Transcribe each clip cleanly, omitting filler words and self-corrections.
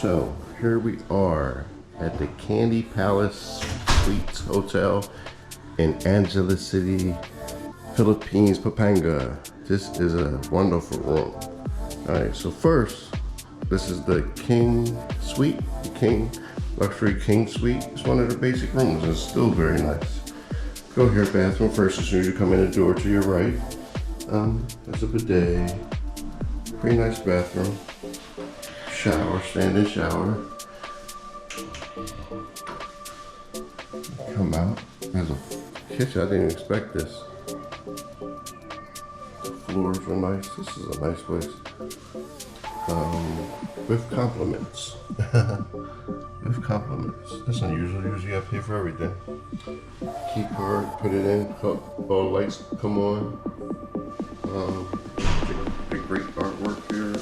So here we are at the Kandi Palace Suites Hotel in Angeles City, Philippines, Pampanga. This is a wonderful room. All right, so first, this is the King Suite, the King Luxury King Suite. It's one of the basic rooms. It's still very nice. Go here, bathroom first. As soon as you come in the door to your right, there's a bidet. Pretty nice bathroom. Shower, standing shower. Come out. There's a kitchen. I didn't expect this. The floors are nice. This is a nice place. With compliments. With compliments. That's unusual. Usually I pay for everything. Key card, put it in. All the lights come on. Great artwork here.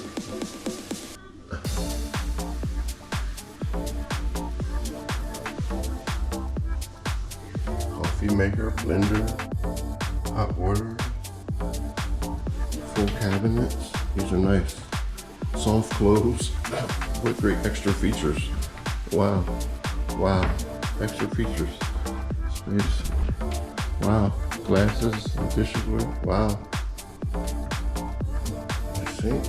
Coffee maker, blender, hot water, full cabinets. These are nice. Soft clothes with great extra features. Wow. Wow. Extra features. Space. Wow. Glasses and dishware. Wow. Sink.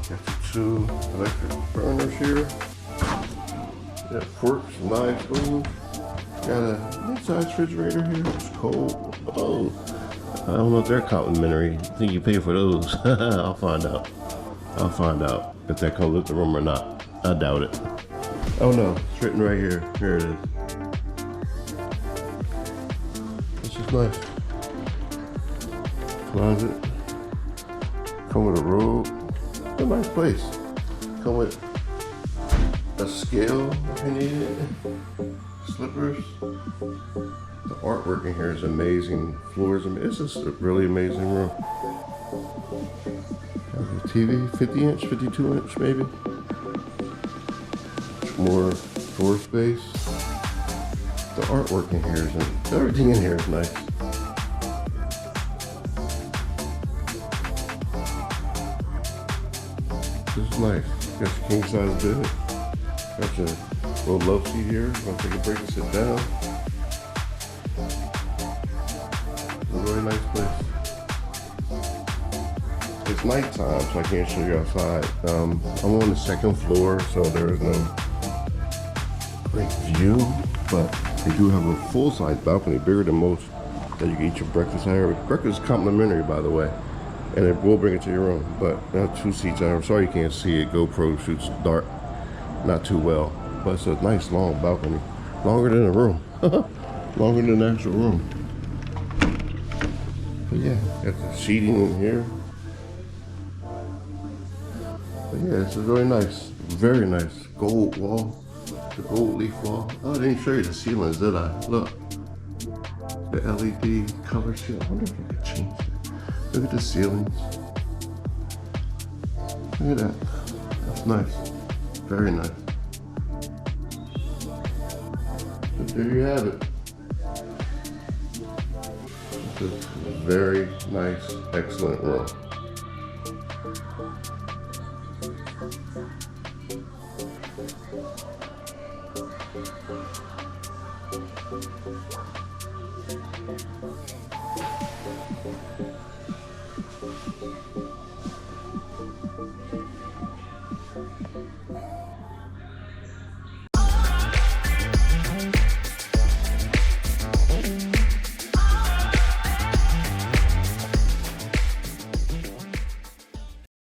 Got the two electric burners here. Got forks, knives, spoons. Got a mid-sized refrigerator here. It's cold. Oh, I don't know if they're complimentary. I think you pay for those. I'll find out. I'll find out if that comes with the room or not. I doubt it. Oh no, it's written right here. Here it is. This is nice. Closet. Come with a robe. It's a nice place. Come with a scale if you need it. Slippers. The artwork in here is amazing. Floors, it's just a really amazing room. TV, 50 inch, 52 inch maybe. More floor space. The artwork in here is, everything in here is nice. This is nice. Got your king size bed. Got your little love seat here. Gonna take a break and sit down. It's a really nice place. It's nighttime, so I can't show you outside. I'm on the second floor, so there's no great view, but they do have a full-size balcony, bigger than most, that you can eat your breakfast here. Breakfast is complimentary, by the way, and it will bring it to your room. But there are two seats out. I'm sorry you can't see it. GoPro shoots dark, not too well, but it's a nice long balcony, longer than a room, longer than an actual room. But yeah, got the seating in here. But yeah, this is really nice, very nice. Gold wall, the gold leaf wall. Oh, I didn't show you the ceilings, did I? Look, the LED color ceiling. I wonder if I could change that. Look at the ceilings. Look at that. That's nice, very nice. But there you have it. This is a very nice, excellent room.